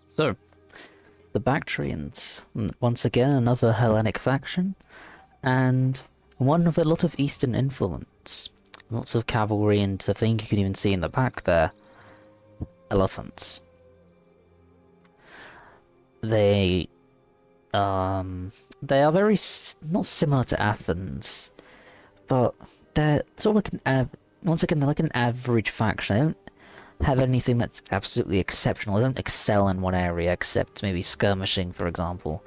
So, the Bactrians, once again another Hellenic faction, and one with a lot of Eastern influence. Lots of cavalry, and I think you can even see in the back there, elephants. They are very, not similar to Athens, but they're sort of like once again, they're like an average faction. They don't have anything that's absolutely exceptional. They don't excel in one area, except maybe skirmishing, for example.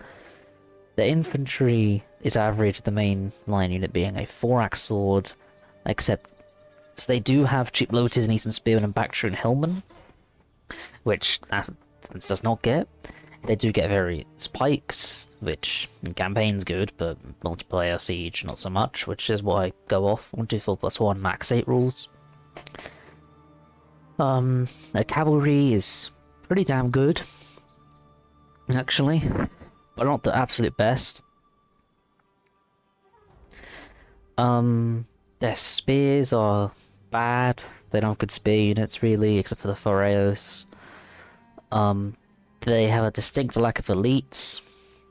The infantry is average, the main line unit being a 4-axe sword, except so they do have cheap lotus and Eastern Spearmen and Baktria and Hillman, which Athens does not get. They do get very spikes, which in campaign's good, but multiplayer siege not so much, which is why I go off 124+1 max 8 rules. Their cavalry is pretty damn good, actually, but not the absolute best. Their spears are bad. They don't have good spear units, really, except for the Phoreos. They have a distinct lack of elites,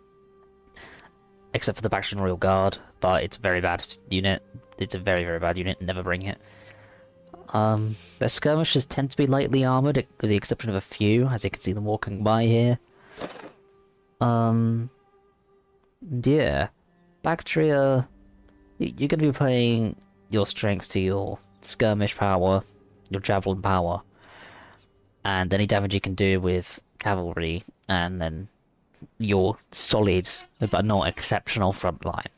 except for the Bactrian Royal Guard, but it's a very bad unit. It's a very, very bad unit, never bring it. Their skirmishers tend to be lightly armoured, with the exception of a few, as you can see them walking by here. Yeah. Baktria, you're going to be playing your strengths to your skirmish power, your javelin power, and any damage you can do with cavalry, and then your solid, but not exceptional front line.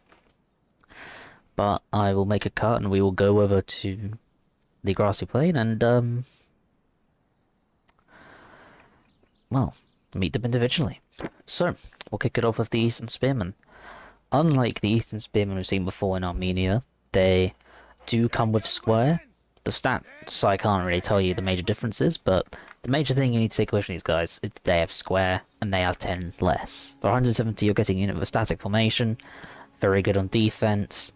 But I will make a cut and we will go over to the grassy plain and, well, meet them individually. So, we'll kick it off with the Eastern Spearmen. Unlike the Eastern Spearmen we've seen before in Armenia, they do come with square. The stats, I can't really tell you the major differences, but the major thing you need to take away from these guys is they have square, and they have 10 less. For 170, you're getting a unit with a static formation, very good on defense,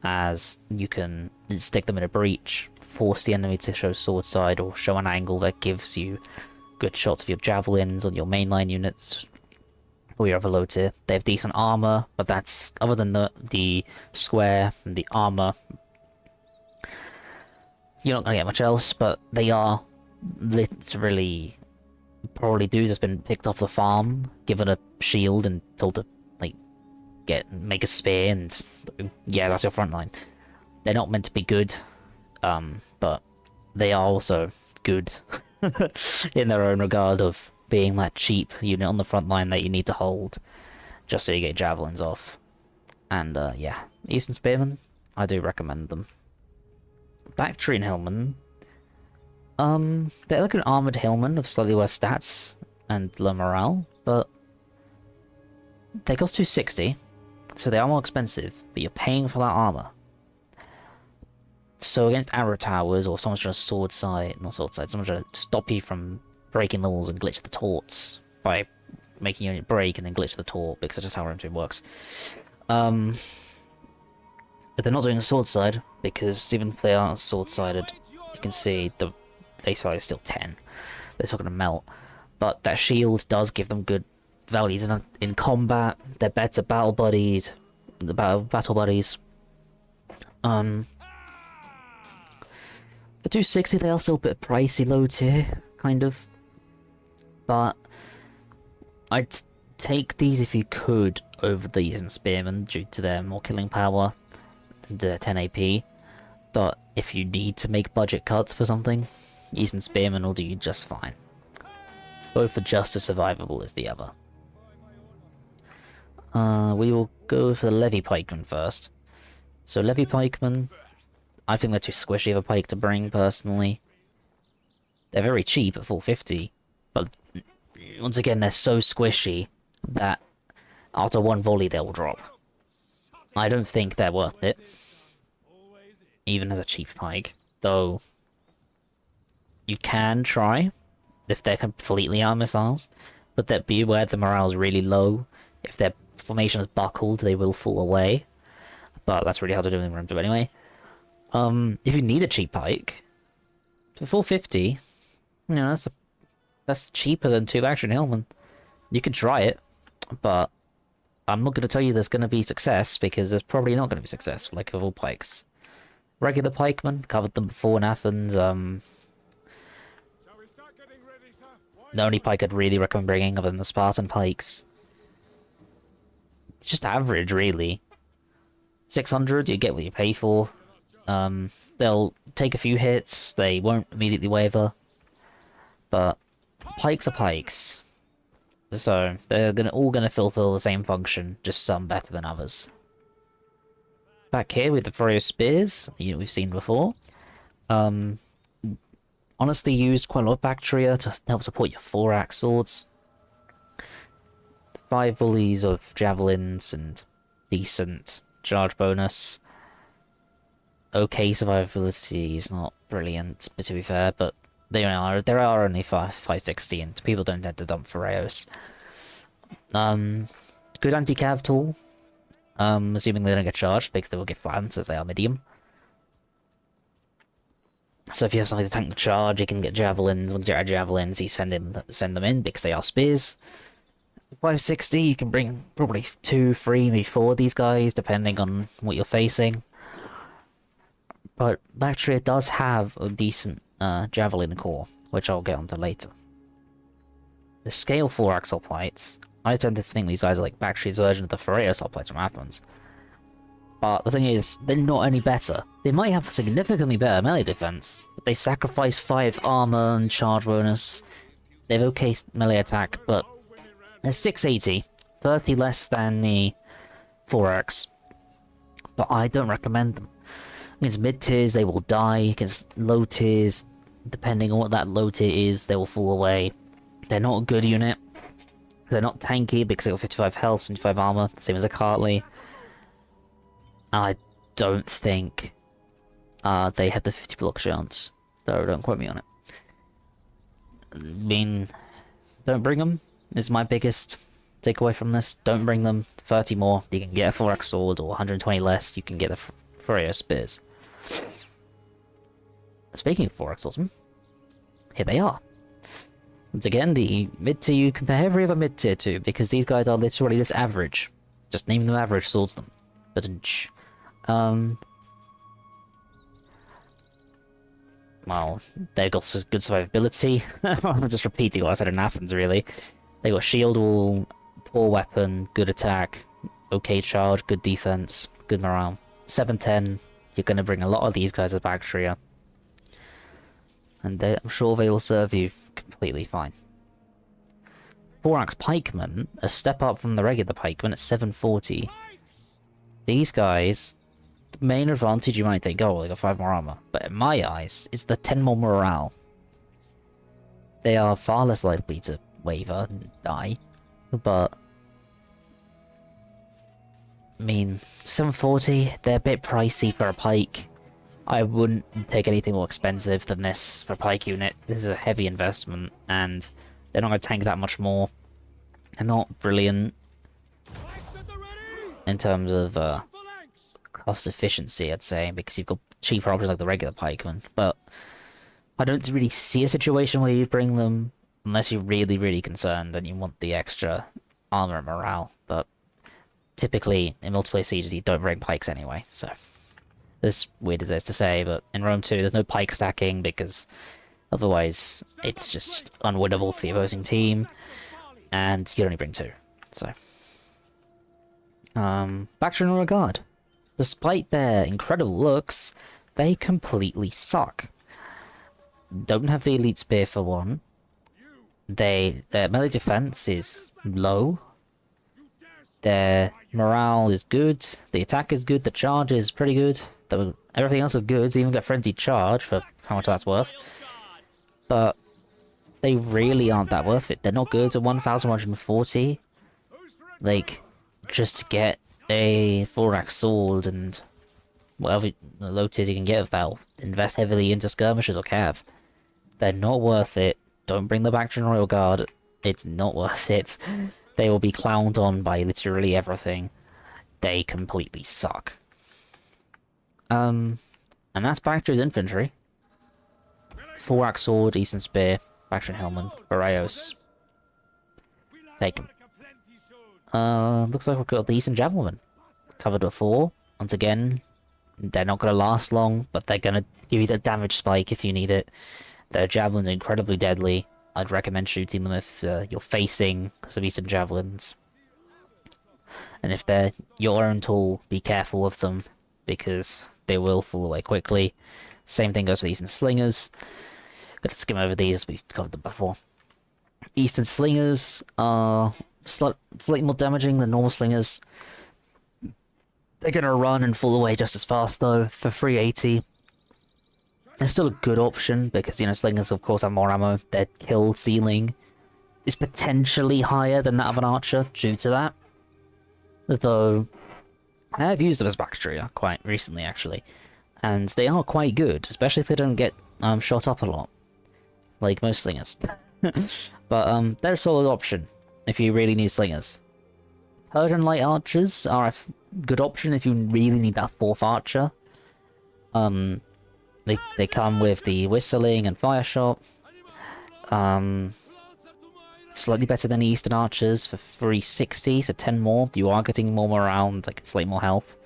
as you can stick them in a breach, force the enemy to show sword side, or show an angle that gives you good shots of your javelins on your mainline units, or your other low tier. They have decent armor, but that's, other than the square and the armor, you're not going to get much else, but they are literally probably dudes that's been picked off the farm, given a shield and told to, like, make a spear, and yeah, that's your front line. They're not meant to be good, but they are also good in their own regard of being that cheap unit on the front line that you need to hold just so you get javelins off. And yeah, Eastern Spearmen, I do recommend them. Bactrian Hillman, they're like an armoured Hillman of slightly worse stats and low morale, but they cost 260, so they are more expensive, but you're paying for that armour. So against arrow towers, or if someone's trying to sword sight, not sword sight, someone's trying to stop you from breaking the walls and glitch the torts by making your unit break and then glitch the tort, because that's just how Rim works. But they're not doing a sword side, because even if they are sword-sided, you can see the base value is still 10. They're still going to melt. But that shield does give them good values in combat. They're better battle buddies. Battle buddies. For 260, they are still a bit pricey low tier, kind of. But I'd take these if you could over the Eastern Spearmen due to their more killing power. The 10 AP, but if you need to make budget cuts for something, Eastern Spearmen will do you just fine. Both are just as survivable as the other. We will go for the Levy Pikemen first. So Levy Pikemen, I think they're too squishy of a pike to bring, personally. They're very cheap at 450, but once again, they're so squishy that after one volley they will drop. I don't think they're worth it, even as a cheap pike, though you can try if they're completely armed missiles, but that beware the morale is really low. If their formation is buckled, they will fall away, but that's really hard to do in Rim 2 anyway. If you need a cheap pike, for 450, you know, that's cheaper than 2 Action Hillman. You could try it, but I'm not going to tell you there's going to be success, because there's probably not going to be success, like with all pikes. Regular pikemen, covered them before in Athens. The only pike I'd really recommend bringing, other than the Spartan pikes, it's just average, really. 600, you get what you pay for. They'll take a few hits, they won't immediately waver, but pikes are pikes. So, they're all gonna fulfill the same function, just some better than others. Back here with the Furrier Spears, we've seen before. Honestly used quite a lot of Baktria to help support your 4-axe swords. 5 volleys of javelins and decent charge bonus. Okay survivability is not brilliant, but to be fair, but there are only 560 and people don't tend to dump Furriers. Good anti-cav tool. Assuming they don't get charged, because they will get flattened as they are medium. So if you have something to tank the charge, you can get javelins. When you get javelins, you send them in because they are spears. 560, you can bring probably 2, 3, maybe 4 of these guys, depending on what you're facing. But Baktria does have a decent javelin core, which I'll get onto later. The scale 4-axe hoplites, I tend to think these guys are like Baktria's version of the Furrier hoplites from Athens. But the thing is, they're not any better. They might have significantly better melee defense, but they sacrifice 5 armor and charge bonus. They have okay melee attack, but they're 680, 30 less than the 4-axe. But I don't recommend them. Against mid-tiers, they will die. Against low tiers, depending on what that low tier is, they will fall away. They're not a good unit. They're not tanky because they got 55 health, 75 armor, same as a Cartley. I don't think they had the 50 block chance, though don't quote me on it. I mean, don't bring them is my biggest takeaway from this. Don't bring them. 30 more, you can get a 4-axe sword, or 120 less, you can get the Furrier Spears. Speaking of 4-axe swordsmen, here they are. Once again, the mid-tier you compare every other mid-tier to, because these guys are literally just average. Just name them average swordsmen. But well, they've got good survivability. I'm just repeating what I said in Athens, really. They got shield wall, poor weapon, good attack, okay charge, good defense, good morale. 710, you're going to bring a lot of these guys as Baktria. And I'm sure they will serve you completely fine. 4-axe pikemen, a step up from the regular pikemen at 740. These guys, the main advantage you might think, oh, they got 5 more armor. But in my eyes, it's the 10 more morale. They are far less likely to waver and die. But, I mean, 740, they're a bit pricey for a pike. I wouldn't take anything more expensive than this for a pike unit. This is a heavy investment, and they're not going to tank that much more. They're not brilliant in terms of cost efficiency, I'd say, because you've got cheaper options like the regular pikemen. But I don't really see a situation where you bring them unless you're really, really concerned and you want the extra armor and morale. But typically, in multiplayer sieges, you don't bring pikes anyway, so... As weird as it is to say, but in Rome 2, there's no pike stacking, because otherwise it's just unwinnable for the opposing team, and you only bring 2, so... Baktria in regard. Despite their incredible looks, they completely suck. Don't have the elite spear for one. Their melee defense is low. Their morale is good, the attack is good, the charge is pretty good, everything else is good, they even got frenzied charge for how much that's worth. But they really aren't that worth it. They're not good at 1,140. Like, just to get a 4-axe sword and whatever low tiers you can get of that, invest heavily into skirmishers or cav. They're not worth it. Don't bring the Baktria Royal Guard. It's not worth it. They will be clowned on by literally everything. They completely suck. And that's Baktria's infantry. 4-axe sword, Eastern spear, Bactrian helmet, Boreos. Take them. Looks like we've got the Eastern Javelin. Covered before. Once again, they're not going to last long, but they're going to give you the damage spike if you need it. Their javelins are incredibly deadly. I'd recommend shooting them if you're facing some Eastern Javelins. And if they're your own tool, be careful of them, because they will fall away quickly. Same thing goes for Eastern Slingers. Got to skim over these, we've covered them before. Eastern Slingers are slightly more damaging than normal Slingers. They're going to run and fall away just as fast, though, for 380. They're still a good option, because, you know, Slingers, of course, have more ammo. Their kill ceiling is potentially higher than that of an Archer due to that. Though, I have used them as Baktria quite recently, actually. And they are quite good, especially if they don't get shot up a lot. Like most Slingers. But, they're a solid option if you really need Slingers. Persian Light Archers are a good option if you really need that 4th Archer. They come with the Whistling and Fire Shot. Slightly better than the Eastern Archers for 360, so 10 more. You are getting more around, like slightly more health.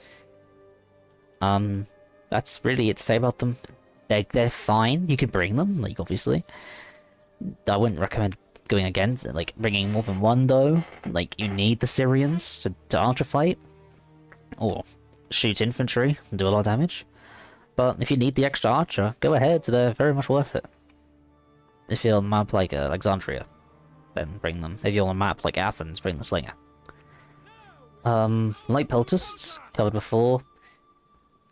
That's really it to say about them. They're fine. You can bring them, like, obviously. I wouldn't recommend going against it, like, bringing more than one, though. Like, you need the Syrians to Archer fight. Or shoot infantry and do a lot of damage. But if you need the extra Archer, go ahead, they're very much worth it. If you're on a map like Alexandria, then bring them. If you're on a map like Athens, bring the Slinger. Light Peltists, covered before.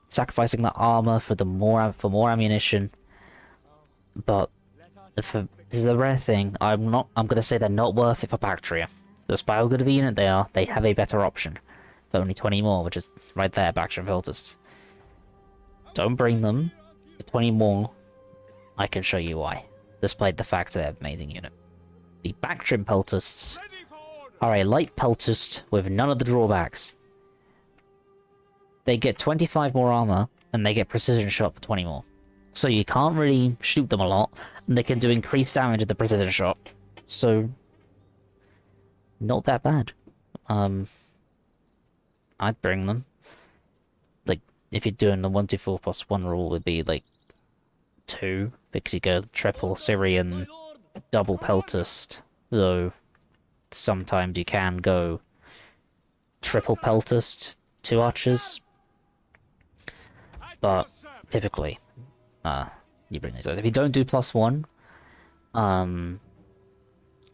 Sacrificing the armor for more ammunition. But this is a rare thing. I'm gonna say they're not worth it for Baktria. Despite how good of a unit they are, they have a better option. For only 20 more, which is right there, Baktria Peltists. Don't bring them. For 20 more, I can show you why. Despite the fact they're an amazing unit. The Baktria Peltists are a light peltist with none of the drawbacks. They get 25 more armor, and they get precision shot for 20 more. So you can't really shoot them a lot, and they can do increased damage at the precision shot. So, not that bad. I'd bring them. Like, if you're doing the 1-2-4+1 rule, would be like 2, because you go triple Syrian, double Peltist, though sometimes you can go triple Peltist, 2 Archers. But typically, you bring these guys. If you don't do +1,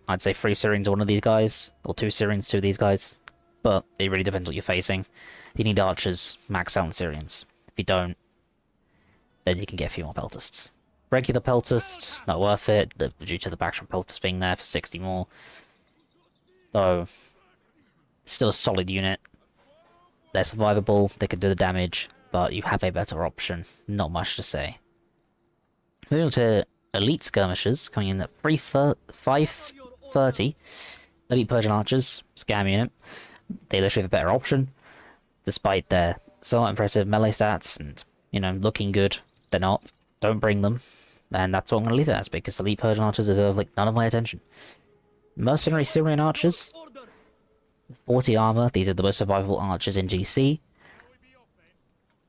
I'd say 3 Syrians to one of these guys, or 2 Syrians to these guys. But it really depends what you're facing. If you need Archers, max out on Syrians. If you don't, then you can get a few more Peltists. Regular Peltists, not worth it, due to the Baktria Peltist being there for 60 more. Though, still a solid unit. They're survivable, they can do the damage, but you have a better option. Not much to say. Moving on to Elite Skirmishers, coming in at 530. Elite Persian Archers, scam unit. They literally have a better option. Despite their somewhat impressive melee stats and, you know, looking good, they're not. Don't bring them. And that's what I'm going to leave it as, because Elite Persian Archers deserve, like, none of my attention. Mercenary Syrian Archers. 40 armor. These are the most survivable archers in GC.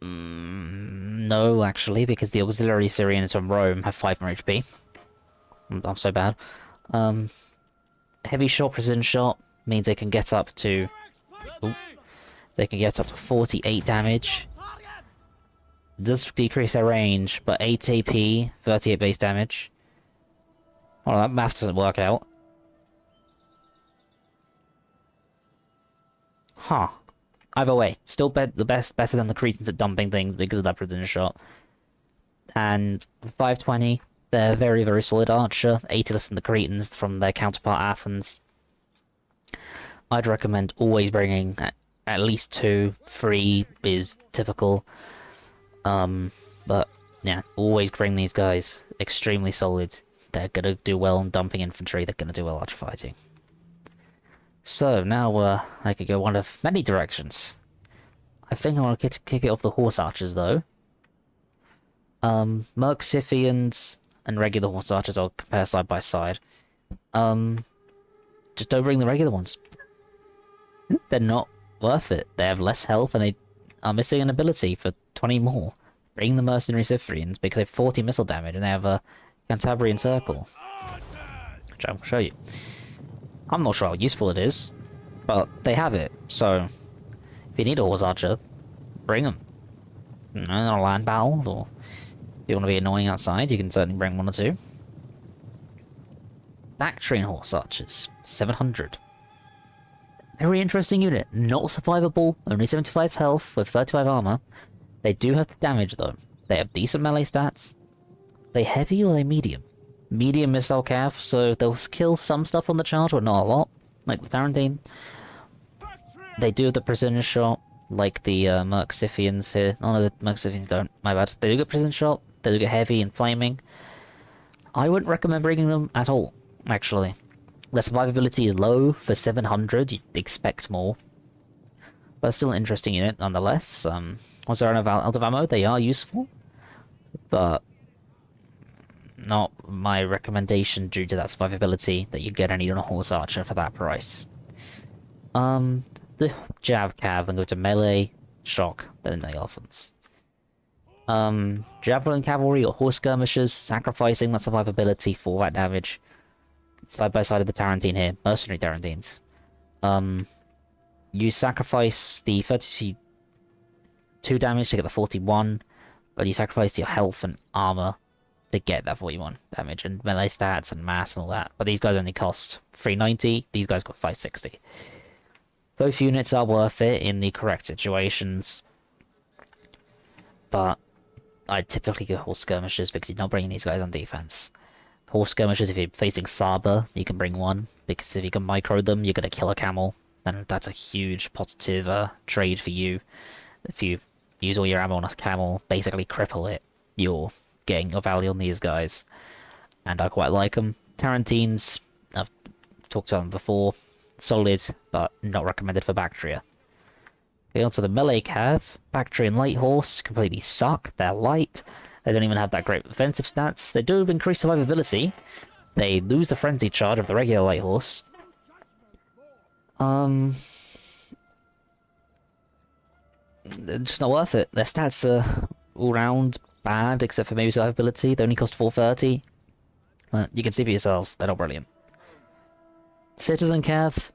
No, actually, because the auxiliary Syrians from Rome have 5 more HP. I'm so bad. Heavy shot, precision shot means they can get up to... Ooh, they can get up to 48 damage. Does decrease their range, but 8 AP, 38 base damage. Well, that math doesn't work out. Huh. Either way, still better than the Cretans at dumping things because of that precision shot. And 520, they're very, very solid archer. 80 less than the Cretans from their counterpart Athens. I'd recommend always bringing at least 2, 3 is typical. But yeah, always bring these guys. Extremely solid. They're gonna do well in dumping infantry. They're gonna do well archer fighting. So now I could go one of many directions. I think I want to kick it off the horse archers though. Merc Scythians and regular horse archers I'll compare side by side. 2 just don't bring the regular ones. They're not worth it. They have less health and they are missing an ability for 20 more. Bring the Mercenary Cyprians because they have 40 missile damage and they have a Cantabrian Circle. Which I'll show you. I'm not sure how useful it is, but they have it, so if you need a Horse Archer, bring them. You know, in a land battle, or if you want to be annoying outside, you can certainly bring one or two. Baktria Horse Archers, 700. Very interesting unit. Not survivable, only 75 health with 35 armor. They do have the damage though. They have decent melee stats. They heavy or they medium? Medium missile cav, so they'll kill some stuff on the charge, but not a lot. Like with Tarantine. They do have the precision shot, like the Mercsiphians here. Oh no, the Mercsiphians don't. My bad. They do get precision shot. They do get heavy and flaming. I wouldn't recommend bringing them at all, actually. Their survivability is low for 700. You'd expect more. But still an interesting unit, nonetheless. Once they're out of ammo, they are useful. But not my recommendation due to that survivability that you get any on a Horse Archer for that price. The Jav Cav and go to melee, shock, then the elephants. Javelin Cavalry or Horse Skirmishers, sacrificing that survivability for that damage. Side by side of the Tarantine here, Mercenary Tarantines. You sacrifice the 32 damage to get the 41, but you sacrifice your health and armor to get that 41 damage, and melee stats and mass and all that. But these guys only cost 390, these guys got 560. Both units are worth it in the correct situations, but I'd typically go Horse Skirmishers because you're not bringing these guys on defense. Horse Skirmishers, if you're facing Saba, you can bring one, because if you can micro them, you're going to kill a camel. Then that's a huge positive trade for you. If you use all your ammo on a camel, basically cripple it, you're getting your value on these guys. And I quite like them. Tarantines, I've talked about them before, solid, but not recommended for Baktria. Okay, on to the melee cav. Bactrian Light Horse completely suck. They're light. They don't even have that great offensive stats. They do have increased survivability. They lose the frenzy charge of the regular Light Horse. They're just not worth it. Their stats are all round bad, except for maybe survivability. They only cost 430. But you can see for yourselves, they're not brilliant. Citizen Cav.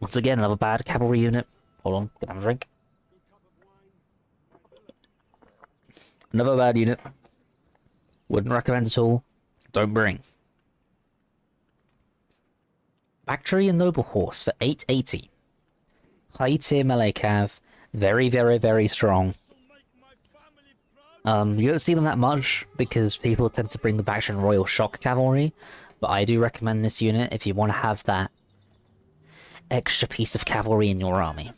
Once again, another bad cavalry unit. Hold on, get have a drink. Another bad unit. Wouldn't recommend at all. Don't bring. Bactrian Noble Horse for 880. High tier melee cav. Very, very, very strong. You don't see them that much because people tend to bring the Bactrian Royal Shock Cavalry, but I do recommend this unit if you want to have that extra piece of cavalry in your army.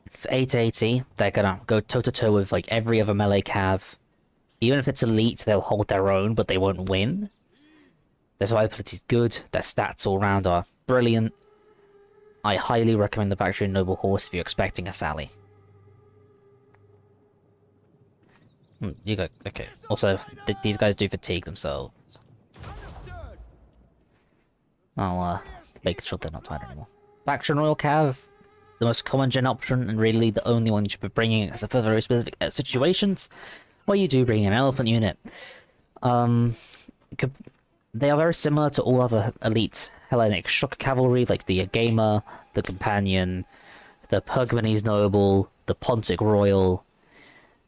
For 880, they're gonna go toe-to-toe with like every other melee cav. Even if it's elite, they'll hold their own, but they won't win. Their survivability is good, their stats all round are brilliant. I highly recommend the Bactrian Noble Horse if you're expecting a Sally. You go, okay. Also, these guys do fatigue themselves. I'll make sure they're not tired anymore. Bactrian Royal Cav, the most common gen option, and really the only one you should be bringing as for very specific situations. Well, you do bring an elephant unit. They are very similar to all other elite Hellenic shock cavalry, like the Agama, the Companion, the Pergamenes Noble, the Pontic Royal,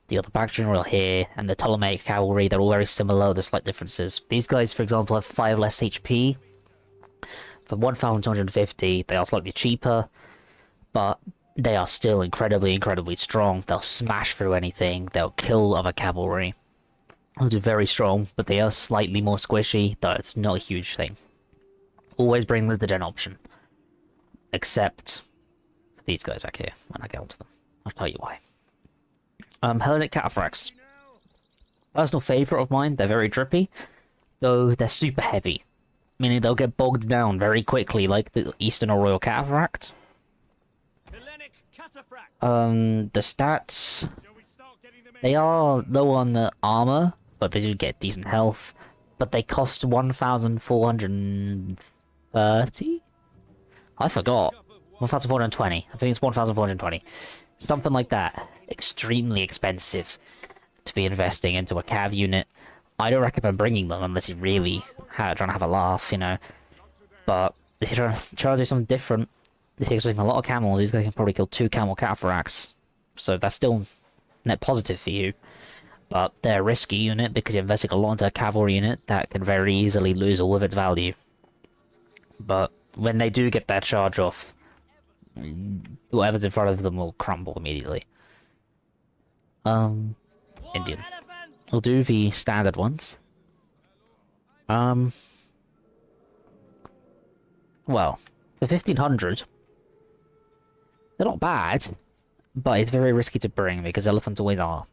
the other Bactrian Royal here, and the Ptolemaic cavalry. They're all very similar, there's slight differences. These guys, for example, have 5 less HP. For 1,250, they are slightly cheaper, but they are still incredibly, incredibly strong. They'll smash through anything, they'll kill other cavalry. They'll do very strong, but they are slightly more squishy, though it's not a huge thing. Always bring the gen option. Except these guys back here, when I get onto them. I'll tell you why. Hellenic Cataphracts. Personal favourite of mine, they're very drippy, though they're super heavy. Meaning they'll get bogged down very quickly, like the Eastern or Royal Cataphract. The stats, they are low on the armor, but they do get decent health. But they cost 1,430, I forgot. 1,420. I think it's 1,420. Something like that. Extremely expensive to be investing into a cav unit. I don't recommend bringing them unless you really trying to have a laugh, you know. But if you're trying to do something different, if you're expecting a lot of camels, these guys can probably kill 2 camel cataracts. So that's still net positive for you. But they're a risky unit because you're investing a lot into a cavalry unit that can very easily lose all of its value. But when they do get that charge off, whatever's in front of them will crumble immediately. Indian. We'll do the standard ones. Well, for 1,500, they're not bad, but it's very risky to bring because elephants always are.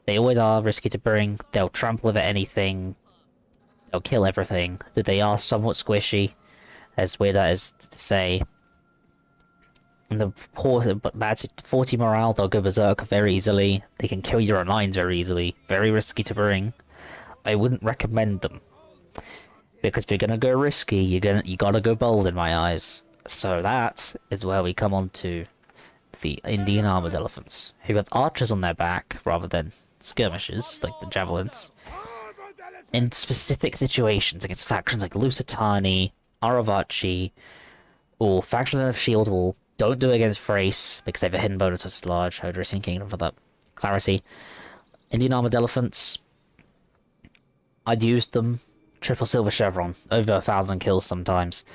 They always are risky to bring. They'll trample over anything. They'll kill everything. They are somewhat squishy, as weird as to say. And the poor, but bad 40 morale, they'll go berserk very easily. They can kill your own lines very easily. Very risky to bring. I wouldn't recommend them. Because if you're gonna go risky, you gotta go bold in my eyes. So that is where we come on to the Indian armored elephants, who have archers on their back rather than skirmishers, like the javelins. In specific situations against factions like Lusitani, Aravachi, or factions of Shield Wall, don't do it against Thrace, because they have a hidden bonus which is large, Odrysian Kingdom for that clarity. Indian armored elephants, I'd use them. Triple silver chevron, over 1,000 kills sometimes.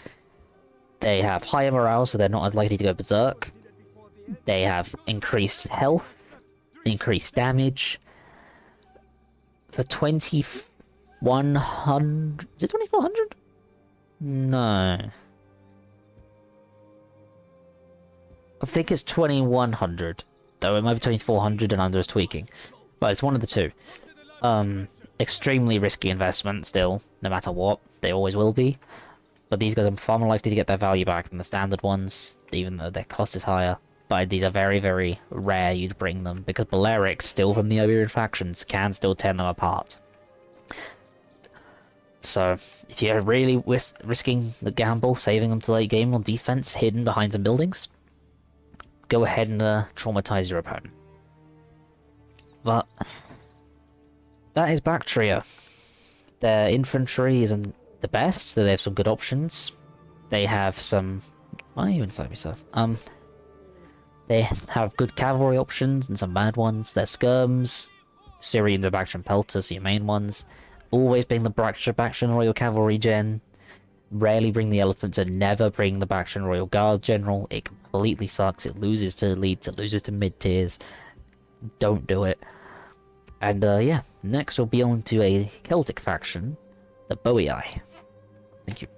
They have higher morale, so they're not as likely to go berserk. They have increased health, increased damage. For 2,100... Is it 2,400? No. I think it's 2,100. Though it might be 2,400 and I'm just tweaking. But it's one of the two. Extremely risky investment still, no matter what. They always will be. But these guys are far more likely to get their value back than the standard ones, even though their cost is higher. But these are very, very rare you'd bring them, because Balearics, still from the Iberian factions, can still tear them apart. So, if you're really risking the gamble, saving them to late game on defense, hidden behind some buildings, go ahead and traumatize your opponent. But that is Baktria. Their infantry isn't the best, so they have some good options. They have some... Why are you inside me, sir? They have good cavalry options and some bad ones. Their skirms, Syrian, the Bactrian Pelters, your main ones. Always bring the Bactrian Royal Cavalry Gen. Rarely bring the Elephants and never bring the Bactrian Royal Guard General. It completely sucks. It loses to elites, it loses to mid-tiers. Don't do it. And yeah, next we'll be on to a Celtic faction, the Boii. Thank you.